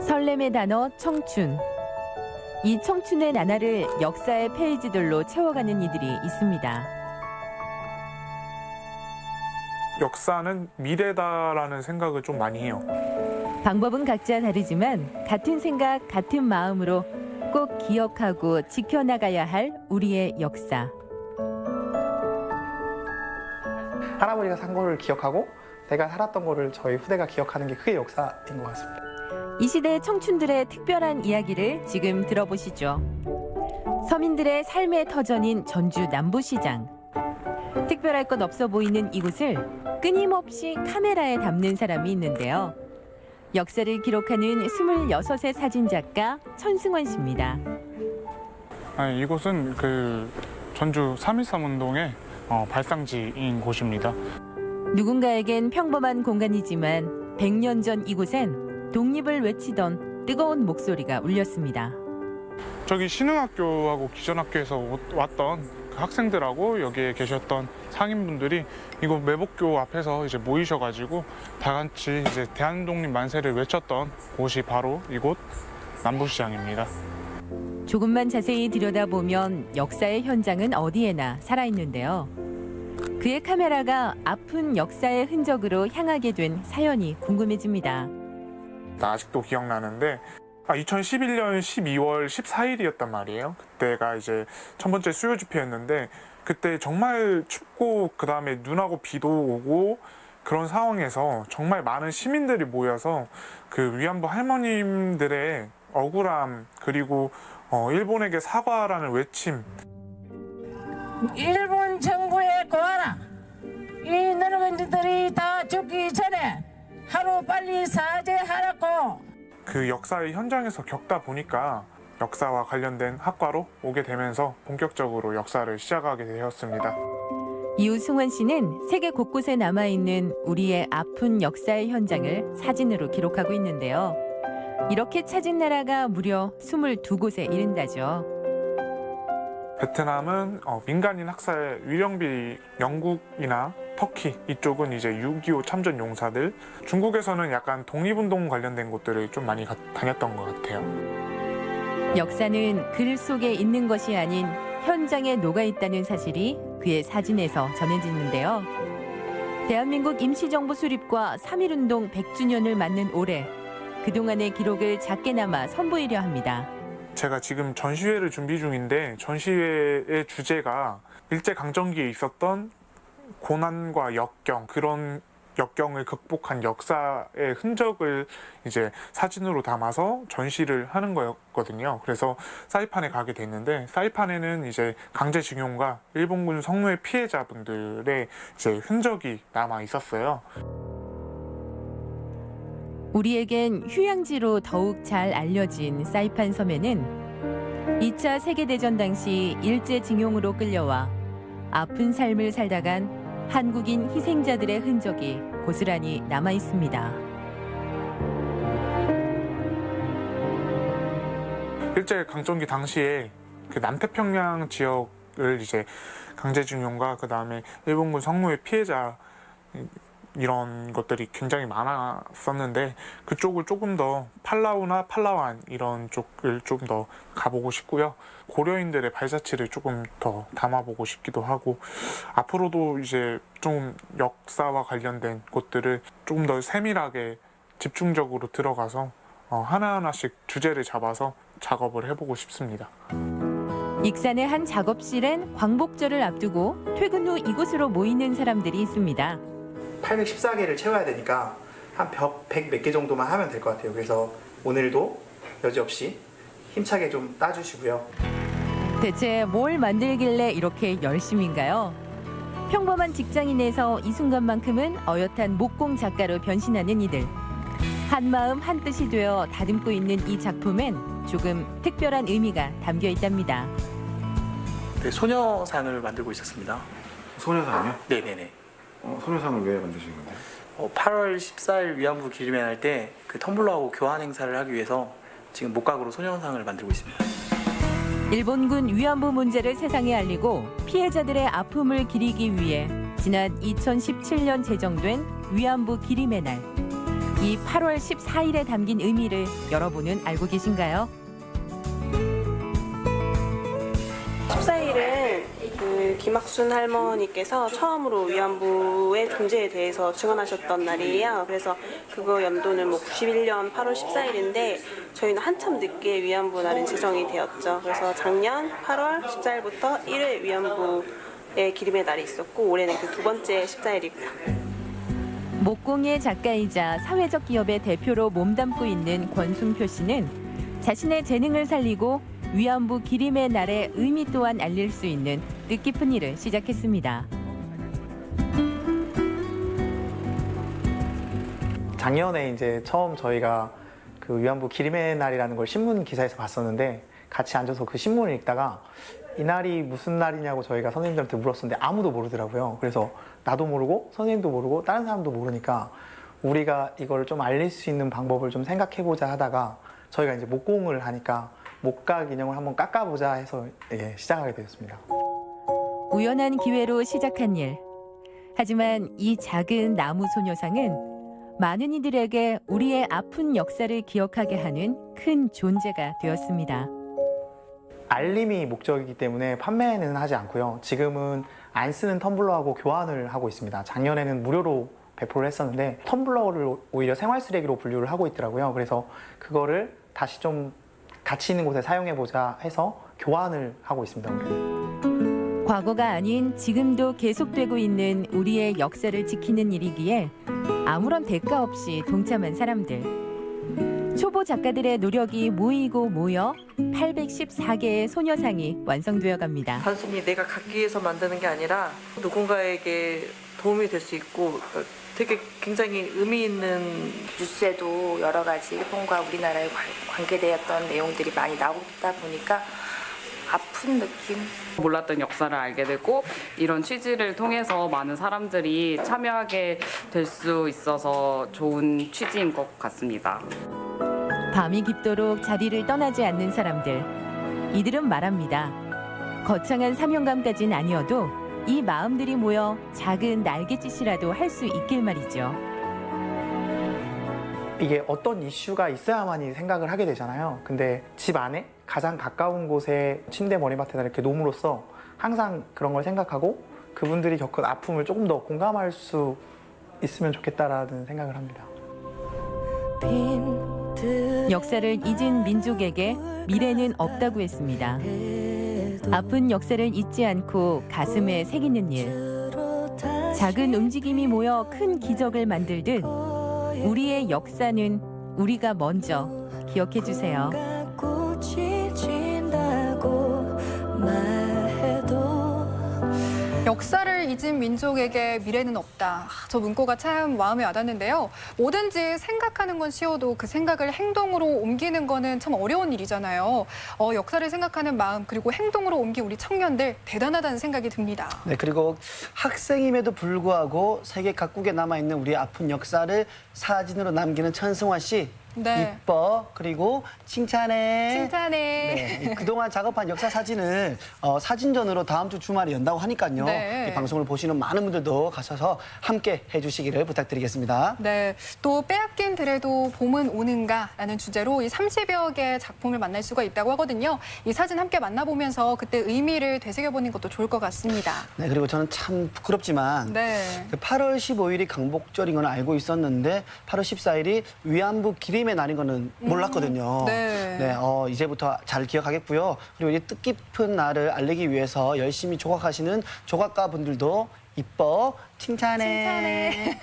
설렘의 단어 청춘. 이 청춘의 나날을 역사의 페이지들로 채워가는 이들이 있습니다. 역사는 미래다라는 생각을 좀 많이 해요. 방법은 각자 다르지만 같은 생각, 같은 마음으로 꼭 기억하고 지켜나가야 할 우리의 역사. 할아버지가 산 거를 기억하고 내가 살았던 거를 저희 후대가 기억하는 게 그게 역사인 것 같습니다. 이 시대 청춘들의 특별한 이야기를 지금 들어보시죠. 서민들의 삶의 터전인 전주 남부시장. 특별할 것 없어 보이는 이곳을 끊임없이 카메라에 담는 사람이 있는데요. 역사를 기록하는 26의 사진작가 천승원 씨입니다. 이곳은 전주 3.13 운동의 발상지인 곳입니다. 누군가에겐 평범한 공간이지만 100년 전 이곳엔 독립을 외치던 뜨거운 목소리가 울렸습니다. 저기 신흥학교하고 기존학교에서 왔던 그 학생들하고 여기에 계셨던 상인분들이 이곳 매복교 앞에서 이제 모이셔가지고 다 같이 이제 대한독립 만세를 외쳤던 곳이 바로 이곳 남부시장입니다. 조금만 자세히 들여다보면 역사의 현장은 어디에나 살아있는데요. 그의 카메라가 아픈 역사의 흔적으로 향하게 된 사연이 궁금해집니다. 나 아직도 기억나는데 2011년 12월 14일이었단 말이에요. 그때가 이제 첫 번째 수요 집회였는데 그때 정말 춥고 그다음에 눈하고 비도 오고 그런 상황에서 정말 많은 시민들이 모여서 그 위안부 할머님들의 억울함 그리고 일본에게 사과라는 외침. 일본 정부에 고하라. 이 늙은이들이 다 죽기 전에 하루 빨리 사죄하라고. 그 역사의 현장에서 겪다 보니까 역사와 관련된 학과로 오게 되면서 본격적으로 역사를 시작하게 되었습니다. 이후 승원 씨는 세계 곳곳에 남아있는 우리의 아픈 역사의 현장을 사진으로 기록하고 있는데요. 이렇게 찾은 나라가 무려 22곳에 이른다죠. 베트남은 민간인 학살 위령비, 영국이나 터키 이쪽은 이제 6.25 참전 용사들, 중국에서는 약간 독립운동 관련된 곳들을 좀 많이 다녔던 것 같아요. 역사는 글 속에 있는 것이 아닌 현장에 녹아있다는 사실이 그의 사진에서 전해지는데요. 대한민국 임시정부 수립과 3.1운동 100주년을 맞는 올해 그동안의 기록을 작게나마 선보이려 합니다. 제가 지금 전시회를 준비 중인데 전시회의 주제가 일제강점기에 있었던 고난과 역경, 그런 역경을 극복한 역사의 흔적을 이제 사진으로 담아서 전시를 하는 거였거든요. 그래서 사이판에 가게 됐는데 사이판에는 이제 강제징용과 일본군 성노예 피해자분들의 이제 흔적이 남아 있었어요. 우리에겐 휴양지로 더욱 잘 알려진 사이판 섬에는 2차 세계대전 당시 일제징용으로 끌려와 아픈 삶을 살다간 한국인 희생자들의 흔적이 고스란히 남아 있습니다. 일제강점기 당시에 그 남태평양 지역을 이제 강제징용과 그 다음에 일본군 성노예 피해자 이런 것들이 굉장히 많았었는데 그쪽을 조금 더 팔라우나 팔라완 이런 쪽을 좀 더 가보고 싶고요. 고려인들의 발자취를 조금 더 담아보고 싶기도 하고 앞으로도 이제 좀 역사와 관련된 곳들을 조금 더 세밀하게 집중적으로 들어가서 하나하나씩 주제를 잡아서 작업을 해보고 싶습니다. 익산의 한 작업실엔 광복절을 앞두고 퇴근 후 이곳으로 모이는 사람들이 있습니다. 814개를 채워야 되니까 한 100 몇 개 정도만 하면 될 것 같아요. 그래서 오늘도 여지없이 힘차게 좀 따주시고요. 대체 뭘 만들길래 이렇게 열심인가요? 평범한 직장인에서 이 순간만큼은 어엿한 목공 작가로 변신하는 이들. 한마음 한뜻이 되어 다듬고 있는 이 작품엔 조금 특별한 의미가 담겨 있답니다. 네, 소녀상을 만들고 있었습니다. 소녀상이요? 네네네. 소녀상을 왜 만드신 건데요? 8월 14일 위안부 기림회 때 그 텀블러하고 교환 행사를 하기 위해서 지금 목각으로 소녀상을 만들고 있습니다. 일본군 위안부 문제를 세상에 알리고 피해자들의 아픔을 기리기 위해 지난 2017년 제정된 위안부 기림의 날. 이 8월 14일에 담긴 의미를 여러분은 알고 계신가요? 14일은 그 김학순 할머니께서 처음으로 위안부의 존재에 대해서 증언하셨던 날이에요. 그래서 그거 연도는 91년 8월 14일인데 저희는 한참 늦게 위안부 날은 제정이 되었죠. 그래서 작년 8월 14일부터 1회 위안부의 기림의 날이 있었고 올해는 그 두 번째 14일이고요. 목공예 작가이자 사회적 기업의 대표로 몸담고 있는 권순표 씨는 자신의 재능을 살리고 위안부 기림의 날의 의미 또한 알릴 수 있는 뜻깊은 일을 시작했습니다. 작년에 이제 처음 저희가 그 위안부 기림의 날이라는 걸 신문 기사에서 봤었는데 같이 앉아서 그 신문을 읽다가 이 날이 무슨 날이냐고 저희가 선생님들한테 물었었는데 아무도 모르더라고요. 그래서 나도 모르고 선생님도 모르고 다른 사람도 모르니까 우리가 이걸 좀 알릴 수 있는 방법을 좀 생각해보자 하다가 저희가 이제 목공을 하니까 목각 인형을 한번 깎아보자 해서 시작하게 되었습니다. 우연한 기회로 시작한 일. 하지만 이 작은 나무 소녀상은 많은 이들에게 우리의 아픈 역사를 기억하게 하는 큰 존재가 되었습니다. 알림이 목적이기 때문에 판매는 하지 않고요. 지금은 안 쓰는 텀블러하고 교환을 하고 있습니다. 작년에는 무료로 배포를 했었는데 텀블러를 오히려 생활 쓰레기로 분류를 하고 있더라고요. 그래서 그거를 다시 좀 가치 있는 곳에 사용해보자 해서 교환을 하고 있습니다. 올해는. 과거가 아닌 지금도 계속되고 있는 우리의 역사를 지키는 일이기에 아무런 대가 없이 동참한 사람들. 초보 작가들의 노력이 모이고 모여 814개의 소녀상이 완성되어 갑니다. 단순히 내가 갖기 위해서 만드는 게 아니라 누군가에게 도움이 될 수 있고 되게 굉장히 의미 있는 뉴스에도 여러 가지 일본과 우리나라에 관계되었던 내용들이 많이 나오다 보니까 아픈 느낌? 몰랐던 역사를 알게 되고 이런 취지를 통해서 많은 사람들이 참여하게 될 수 있어서 좋은 취지인 것 같습니다. 밤이 깊도록 자리를 떠나지 않는 사람들. 이들은 말합니다. 거창한 사명감까지는 아니어도 이 마음들이 모여 작은 날갯짓이라도 할 수 있길 말이죠. 이게 어떤 이슈가 있어야만이 생각을 하게 되잖아요. 근데 집 안에 가장 가까운 곳에 침대 머리맡에다 이렇게 놓음으로써 항상 그런 걸 생각하고 그분들이 겪은 아픔을 조금 더 공감할 수 있으면 좋겠다라는 생각을 합니다. 역사를 잊은 민족에게 미래는 없다고 했습니다. 아픈 역사를 잊지 않고 가슴에 새기는 일. 작은 움직임이 모여 큰 기적을 만들듯 우리의 역사는 우리가 먼저 기억해 주세요. 역사를 잊은 민족에게 미래는 없다. 저 문구가 참 마음에 와닿는데요. 뭐든지 생각하는 건 쉬워도 그 생각을 행동으로 옮기는 거는 참 어려운 일이잖아요. 역사를 생각하는 마음 그리고 행동으로 옮긴 우리 청년들 대단하다는 생각이 듭니다. 네, 그리고 학생임에도 불구하고 세계 각국에 남아있는 우리의 아픈 역사를 사진으로 남기는 천승화 씨. 네. 이뻐. 그리고 칭찬해. 칭찬해. 네, 그동안 작업한 역사 사진을 사진전으로 다음 주 주말에 연다고 하니까요. 네. 이 방송을 보시는 많은 분들도 가셔서 함께 해주시기를 부탁드리겠습니다. 네, 또 빼앗긴 들에도 봄은 오는가라는 주제로 이 30여 개의 작품을 만날 수가 있다고 하거든요. 이 사진 함께 만나보면서 그때 의미를 되새겨보는 것도 좋을 것 같습니다. 네, 그리고 저는 참 부끄럽지만 네. 8월 15일이 강복절인 건 알고 있었는데 8월 14일이 위안부 기림의 날인 거는 몰랐거든요. 네. 이제부터 잘 기억하겠고요. 그리고 이 뜻깊은 날을 알리기 위해서 열심히 조각하시는 조각가 분들도 이뻐, 칭찬해.